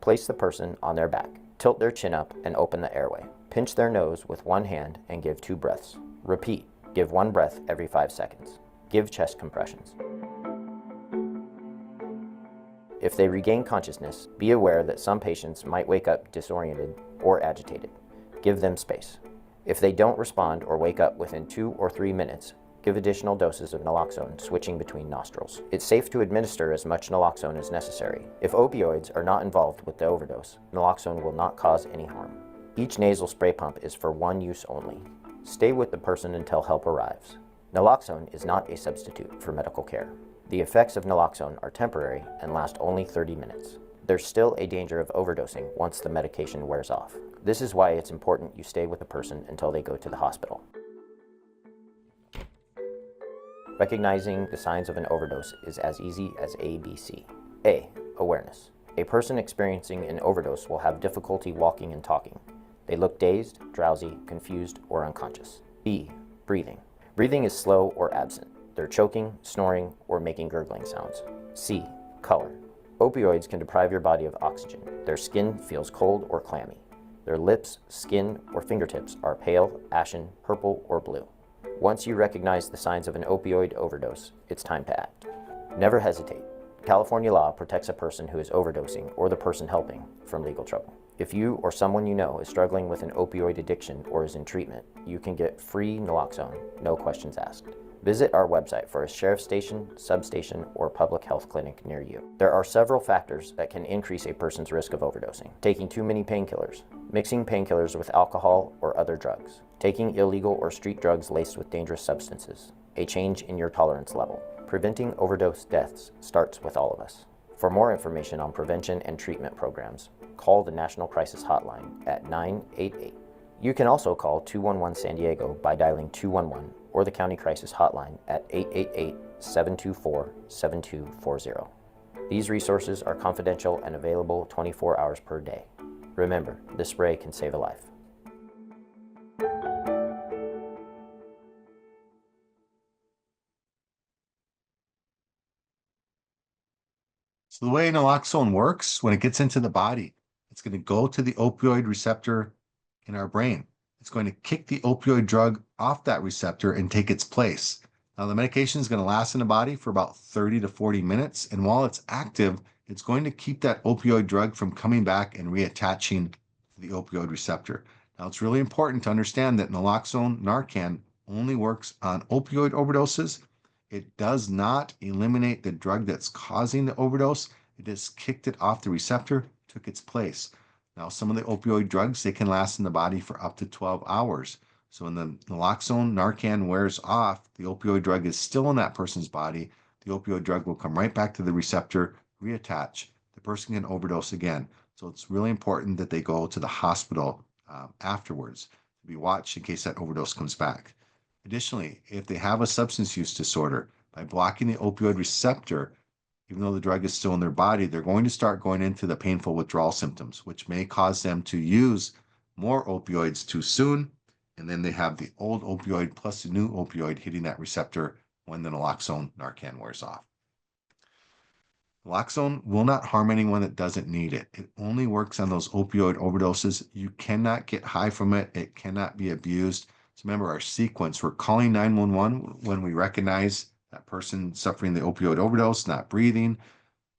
Place the person on their back. Tilt their chin up and open the airway. Pinch their nose with one hand and give 2 breaths. Repeat. Give 1 breath every 5 seconds. give chest compressions. If they regain consciousness, be aware that some patients might wake up disoriented or agitated. Give them space. If they don't respond or wake up within 2 or 3 minutes, give additional doses of naloxone, switching between nostrils. It's safe to administer as much naloxone as necessary. If opioids are not involved with the overdose, naloxone will not cause any harm. Each nasal spray pump is for one use only. Stay with the person until help arrives. Naloxone is not a substitute for medical care. The effects of naloxone are temporary and last only 30 minutes. There's still a danger of overdosing once the medication wears off. This is why it's important you stay with the person until they go to the hospital. Recognizing the signs of an overdose is as easy as ABC. A. Awareness. A person experiencing an overdose will have difficulty walking and talking. They look dazed, drowsy, confused, or unconscious. B. Breathing. Breathing is slow or absent. They're choking, snoring, or making gurgling sounds. C. Color. Opioids can deprive your body of oxygen. Their skin feels cold or clammy. Their lips, skin, or fingertips are pale, ashen, purple, or blue. Once you recognize the signs of an opioid overdose, it's time to act. Never hesitate. California law protects a person who is overdosing or the person helping from legal trouble. If you or someone you know is struggling with an opioid addiction or is in treatment, you can get free naloxone, no questions asked. Visit our website for a sheriff's station, substation, or public health clinic near you. There are several factors that can increase a person's risk of overdosing. Taking too many painkillers, mixing painkillers with alcohol or other drugs, taking illegal or street drugs laced with dangerous substances, a change in your tolerance level. Preventing overdose deaths starts with all of us. For more information on prevention and treatment programs, call the National Crisis Hotline at 988. You can also call 211 San Diego by dialing 211 or the County Crisis Hotline at 888-724-7240. These resources are confidential and available 24 hours per day. Remember, this spray can save a life. So the way naloxone works, when it gets into the body, it's going to go to the opioid receptor in our brain. It's going to kick the opioid drug off that receptor and take its place. Now, the medication is going to last in the body for about 30 to 40 minutes. And while it's active, it's going to keep that opioid drug from coming back and reattaching to the opioid receptor. Now, it's really important to understand that naloxone, Narcan, only works on opioid overdoses. It does not eliminate the drug that's causing the overdose. It just kicked it off the receptor, took its place. Now, some of the opioid drugs, they can last in the body for up to 12 hours. So when the naloxone, Narcan wears off, the opioid drug is still in that person's body. The opioid drug will come right back to the receptor, reattach. The person can overdose again. So it's really important that they go to the hospital afterwards to be watched in case that overdose comes back. Additionally, if they have a substance use disorder, by blocking the opioid receptor, even though the drug is still in their body, they're going to start going into the painful withdrawal symptoms, which may cause them to use more opioids too soon. And then they have the old opioid plus the new opioid hitting that receptor when the naloxone, Narcan wears off. Naloxone will not harm anyone that doesn't need it. It only works on those opioid overdoses. You cannot get high from it. It cannot be abused. So remember our sequence. We're calling 911 when we recognize that person suffering the opioid overdose, not breathing,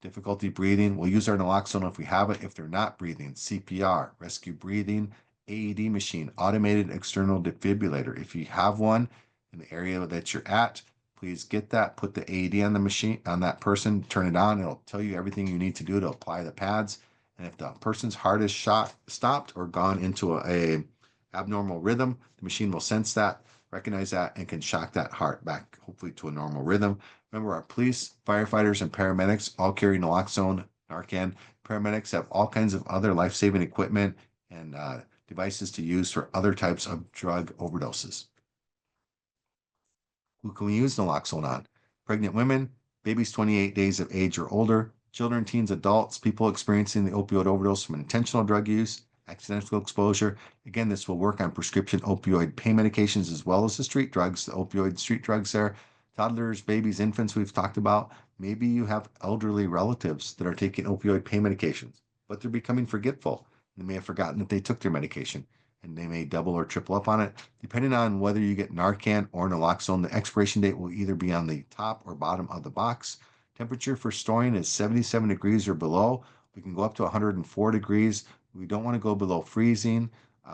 difficulty breathing. We'll use our naloxone if we have it. If they're not breathing, CPR, rescue breathing, AED machine, automated external defibrillator. If you have one in the area that you're at, please get that, put the AED on the machine, on that person, turn it on. It'll tell you everything you need to do to apply the pads. And if the person's heart is stopped or gone into a abnormal rhythm, the machine will sense that, recognize that, and can shock that heart back, hopefully to a normal rhythm. Remember, our police, firefighters, and paramedics all carry naloxone, Narcan. Paramedics have all kinds of other life-saving equipment and devices to use for other types of drug overdoses. Who can we use naloxone on? Pregnant women, babies 28 days of age or older, children, teens, adults, people experiencing the opioid overdose from intentional drug use, accidental exposure. Again, this will work on prescription opioid pain medications as well as the street drugs, the opioid street drugs there. Toddlers, babies, infants we've talked about. Maybe you have elderly relatives that are taking opioid pain medications, but they're becoming forgetful. They may have forgotten that they took their medication. and they may double or triple up on it. Depending on whether you get Narcan or naloxone, the expiration date will either be on the top or bottom of the box. Temperature for storing is 77 degrees or below. We can go up to 104 degrees. We don't want to go below freezing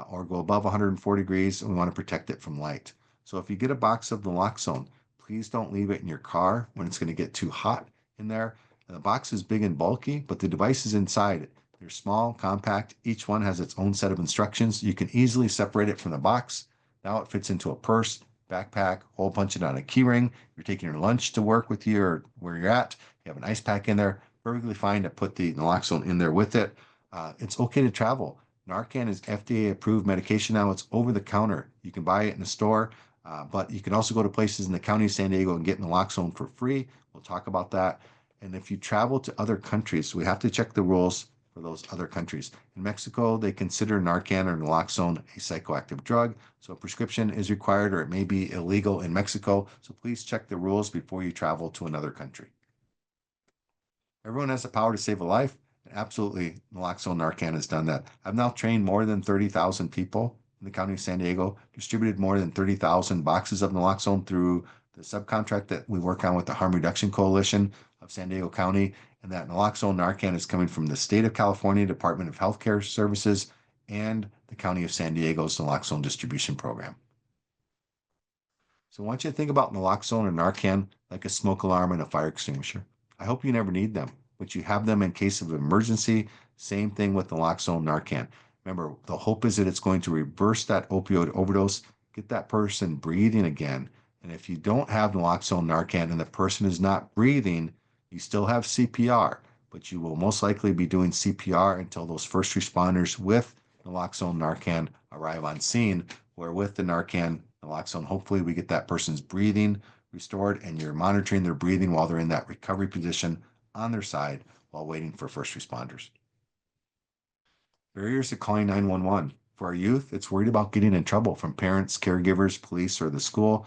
or go above 104 degrees, and we want to protect it from light. So if you get a box of naloxone, please don't leave it in your car when it's going to get too hot in there. The box is big and bulky, but the devices inside, they're small, compact. Each one has its own set of instructions. You can easily separate it from the box. Now it fits into a purse, backpack, hole punch it on a key ring. You're taking your lunch to work with you or where you're at. You have an ice pack in there. Perfectly fine to put the naloxone in there with it. It's okay to travel. Narcan is FDA approved medication now. It's over the counter. You can buy it in a store, but you can also go to places in the county of San Diego and get naloxone for free. We'll talk about that. And if you travel to other countries, we have to check the rules for those other countries. In Mexico, they consider Narcan or naloxone a psychoactive drug, so a prescription is required or it may be illegal in Mexico. So please check the rules before you travel to another country. Everyone has the power to save a life. Absolutely, naloxone Narcan has done that. I've now trained more than 30,000 people in the county of San Diego, distributed more than 30,000 boxes of naloxone through the subcontract that we work on with the Harm Reduction Coalition of San Diego County. And that naloxone Narcan is coming from the state of California Department of Healthcare Services and the county of San Diego's naloxone distribution program. So I want you to think about naloxone or Narcan like a smoke alarm and a fire extinguisher. I hope you never need them, but you have them in case of emergency. Same thing with naloxone Narcan. Remember, the hope is that it's going to reverse that opioid overdose, get that person breathing again. And if you don't have naloxone Narcan and the person is not breathing, you still have CPR, but you will most likely be doing CPR until those first responders with naloxone Narcan arrive on scene, where with the Narcan naloxone, hopefully we get that person's breathing restored and you're monitoring their breathing while they're in that recovery position on their side while waiting for first responders. Barriers to calling 911. For our youth, it's worried about getting in trouble from parents, caregivers, police, or the school.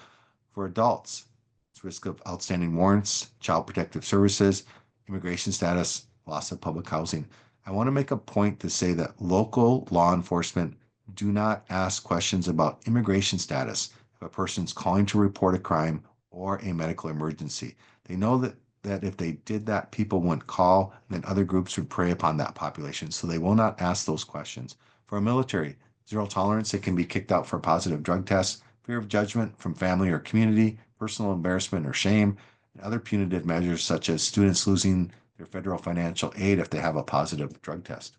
For adults, it's risk of outstanding warrants, child protective services, immigration status, loss of public housing. I want to make a point to say that local law enforcement do not ask questions about immigration status if a person's calling to report a crime or a medical emergency. They know that if they did that, people wouldn't call, and then other groups would prey upon that population. So they will not ask those questions. For a military, zero tolerance, it can be kicked out for a positive drug test, fear of judgment from family or community, personal embarrassment or shame, and other punitive measures such as students losing their federal financial aid if they have a positive drug test.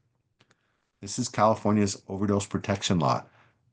This is California's overdose protection law.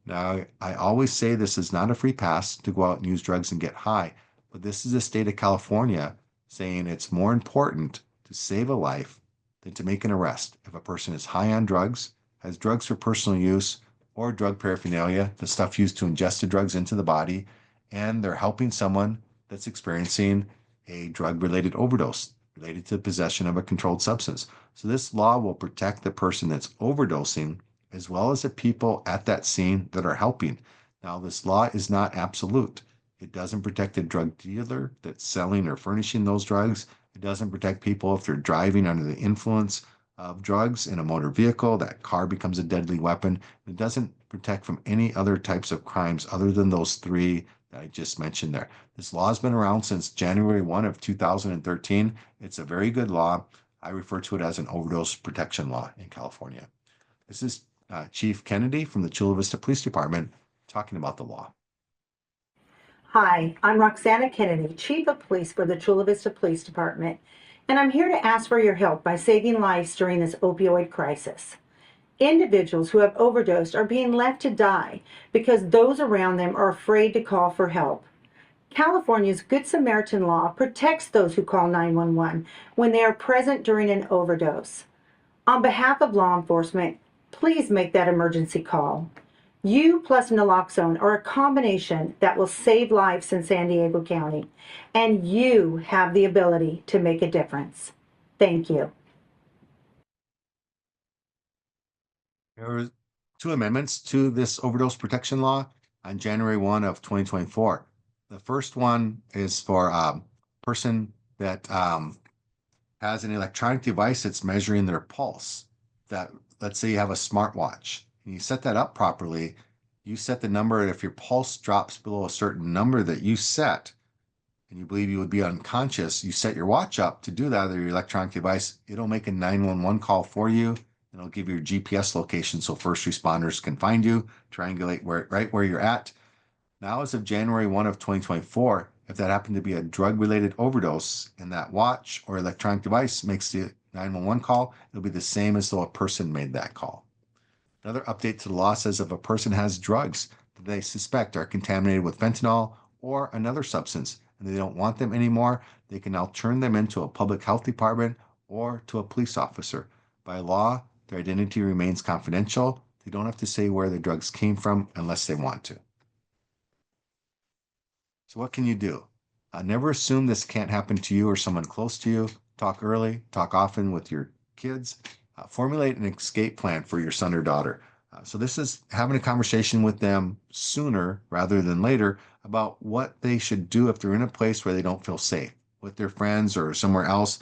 Now, I always say this is not a free pass to go out and use drugs and get high, but this is the state of California saying it's more important to save a life than to make an arrest if a person is high on drugs, has drugs for personal use, or drug paraphernalia, the stuff used to ingest the drugs into the body, and they're helping someone that's experiencing a drug-related overdose related to possession of a controlled substance. So this law will protect the person that's overdosing as well as the people at that scene that are helping. Now, this law is not absolute. It doesn't protect the drug dealer that's selling or furnishing those drugs. It doesn't protect people if they're driving under the influence of drugs in a motor vehicle. That car becomes a deadly weapon. It doesn't protect from any other types of crimes other than those three that I just mentioned there. This law has been around since January 1 of 2013. It's a very good law. I refer to it as an overdose protection law in California. This is Chief Kennedy from the Chula Vista Police Department talking about the law. Hi, I'm Roxana Kennedy, Chief of Police for the Chula Vista Police Department, and I'm here to ask for your help by saving lives during this opioid crisis. Individuals who have overdosed are being left to die because those around them are afraid to call for help. California's Good Samaritan law protects those who call 911 when they are present during an overdose. On behalf of law enforcement, please make that emergency call. You plus naloxone are a combination that will save lives in San Diego County, and you have the ability to make a difference. Thank you. There were two amendments to this overdose protection law on January 1 of 2024. The first one is for a person that has an electronic device that's measuring their pulse. That, let's say you have a smartwatch and you set that up properly, you set the number, if your pulse drops below a certain number that you set, and you believe you would be unconscious, you set your watch up to do that, or your electronic device, it'll make a 911 call for you, and it'll give you your GPS location so first responders can find you, triangulate right where you're at. Now, as of January 1 of 2024, if that happened to be a drug-related overdose and that watch or electronic device makes the 911 call, it'll be the same as though a person made that call. Another update to the law says if a person has drugs that they suspect are contaminated with fentanyl or another substance and they don't want them anymore, they can now turn them into a public health department or to a police officer. By law, their identity remains confidential. They don't have to say where the drugs came from unless they want to. So what can you do? Never assume this can't happen to you or someone close to you. Talk early, talk often with your kids. Formulate an escape plan for your son or daughter. So this is having a conversation with them sooner rather than later about what they should do if they're in a place where they don't feel safe with their friends or somewhere else.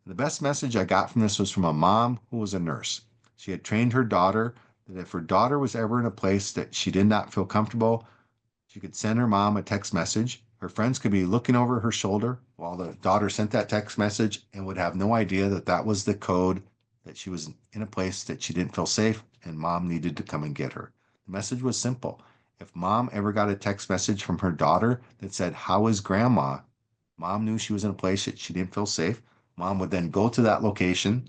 The best message I got from this was from a mom who was a nurse. She had trained her daughter that if her daughter was ever in a place that she did not feel comfortable, she could send her mom a text message. Her friends could be looking over her shoulder while the daughter sent that text message and would have no idea that that was the code that she was in a place that she didn't feel safe and mom needed to come and get her. The message was simple. If mom ever got a text message from her daughter that said, "How is grandma?" Mom knew she was in a place that she didn't feel safe. Mom would then go to that location,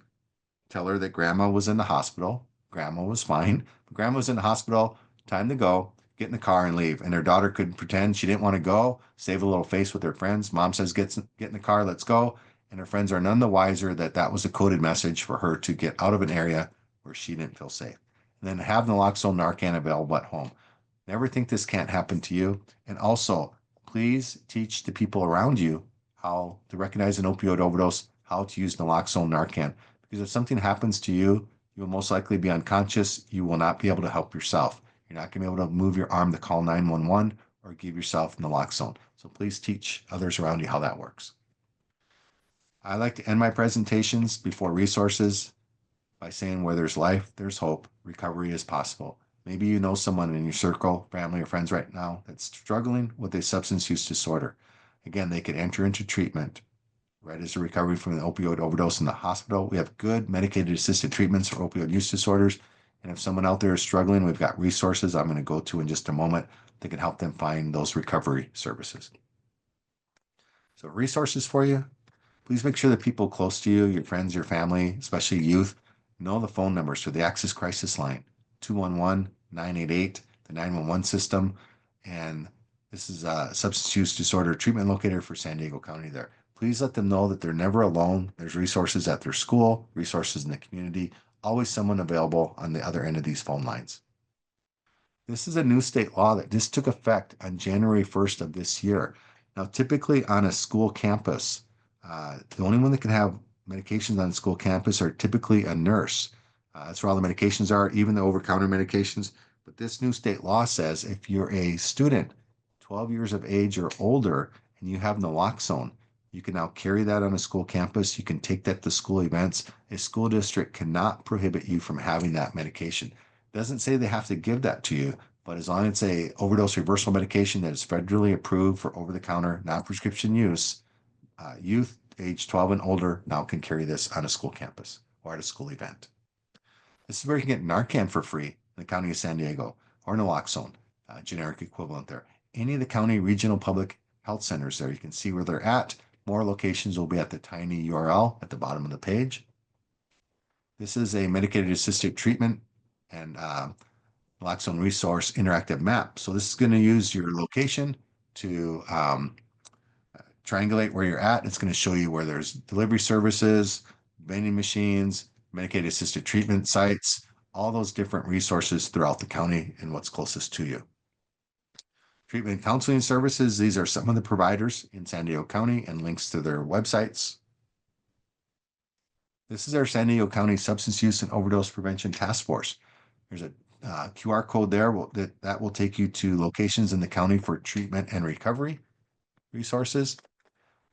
tell her that grandma was in the hospital. Grandma was fine. But grandma was in the hospital. Time to go. Get in the car and leave. And her daughter could pretend she didn't want to go, save a little face with her friends. Mom says, get in the car, let's go. And her friends are none the wiser that that was a coded message for her to get out of an area where she didn't feel safe. And then have Naloxone, Narcan available at home. Never think this can't happen to you. And also, please teach the people around you how to recognize an opioid overdose, how to use Naloxone, Narcan. Because if something happens to you, you will most likely be unconscious. You will not be able to help yourself. You're not going to be able to move your arm to call 911 or give yourself Naloxone. So please teach others around you how that works. I like to end my presentations before resources by saying where there's life, there's hope, recovery is possible. Maybe you know someone in your circle, family, or friends right now that's struggling with a substance use disorder. Again, they could enter into treatment right as a recovery from an opioid overdose in the hospital. We have good medicated assisted treatments for opioid use disorders. And if someone out there is struggling, we've got resources I'm going to go to in just a moment that can help them find those recovery services. So resources for you. Please make sure that people close to you, your friends, your family, especially youth, know the phone numbers for the Access Crisis Line, 211-988, the 911 system. And this is a substance use disorder treatment locator for San Diego County there. Please let them know that they're never alone. There's resources at their school, resources in the community, always someone available on the other end of these phone lines. This is a new state law that just took effect on January 1st of this year. Now, typically on a school campus, the only one that can have medications on school campus are typically a nurse. That's where all the medications are, even the over-counter medications. But this new state law says if you're a student, 12 years of age or older, and you have Naloxone, you can now carry that on a school campus. You can take that to school events. A school district cannot prohibit you from having that medication. It doesn't say they have to give that to you, but as long as it's a overdose reversal medication that is federally approved for over-the-counter, non-prescription use, youth age 12 and older now can carry this on a school campus or at a school event. This is where you can get Narcan for free in the county of San Diego, or Naloxone, generic equivalent there. Any of the county regional public health centers there, you can see where they're at. More locations will be at the tiny URL at the bottom of the page. This is a medicated assisted treatment and Naloxone resource interactive map. So this is going to use your location to triangulate where you're at. It's going to show you where there's delivery services, vending machines, medicated assisted treatment sites, all those different resources throughout the county and what's closest to you. Treatment and counseling services, these are some of the providers in San Diego County and links to their websites. This is our San Diego County Substance Use and Overdose Prevention Task Force. There's a QR code there that will take you to locations in the county for treatment and recovery resources.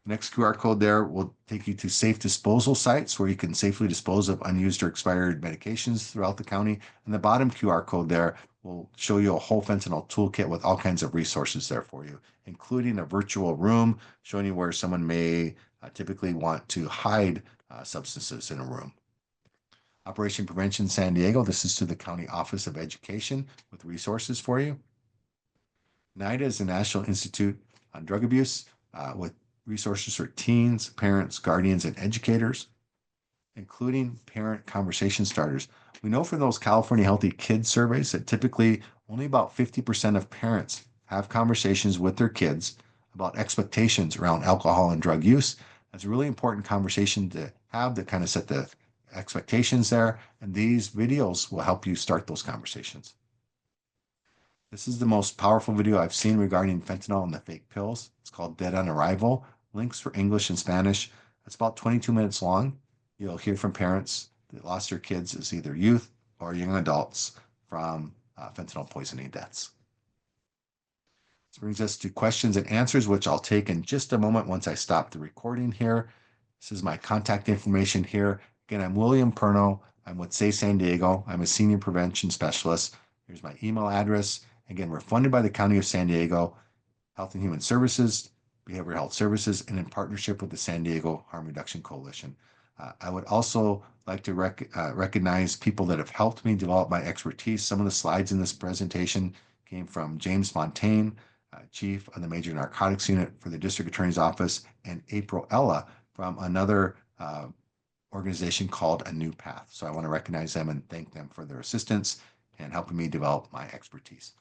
Next QR code there will take you to safe disposal sites where you can safely dispose of unused or expired medications throughout the county. And the bottom QR code there will show you a whole fentanyl toolkit with all kinds of resources there for you, including a virtual room showing you where someone may typically want to hide substances in a room. Operation Prevention San Diego, this is to the County Office of Education with resources for you. NIDA is the National Institute on Drug Abuse with resources for teens, parents, guardians, and educators, including parent conversation starters. We know from those California Healthy Kids surveys that typically only about 50% of parents have conversations with their kids about expectations around alcohol and drug use. That's a really important conversation to have to kind of set the expectations there, and these videos will help you start those conversations. This is the most powerful video I've seen regarding fentanyl and the fake pills. It's called Dead on Arrival. Links for English and Spanish. It's about 22 minutes long. You'll hear from parents that lost their kids as either youth or young adults from fentanyl poisoning deaths. This brings us to questions and answers, which I'll take in just a moment once I stop the recording here. This is my contact information here. Again, I'm William Perno. I'm with Say San Diego. I'm a senior prevention specialist. Here's my email address. Again, we're funded by the County of San Diego, Health and Human Services, Behavioral Health Services, and in partnership with the San Diego Harm Reduction Coalition. I would also like to recognize people that have helped me develop my expertise. Some of the slides in this presentation came from James Fontaine, Chief of the Major Narcotics Unit for the District Attorney's Office, and April Ella from another organization called A New Path. So I want to recognize them and thank them for their assistance and helping me develop my expertise.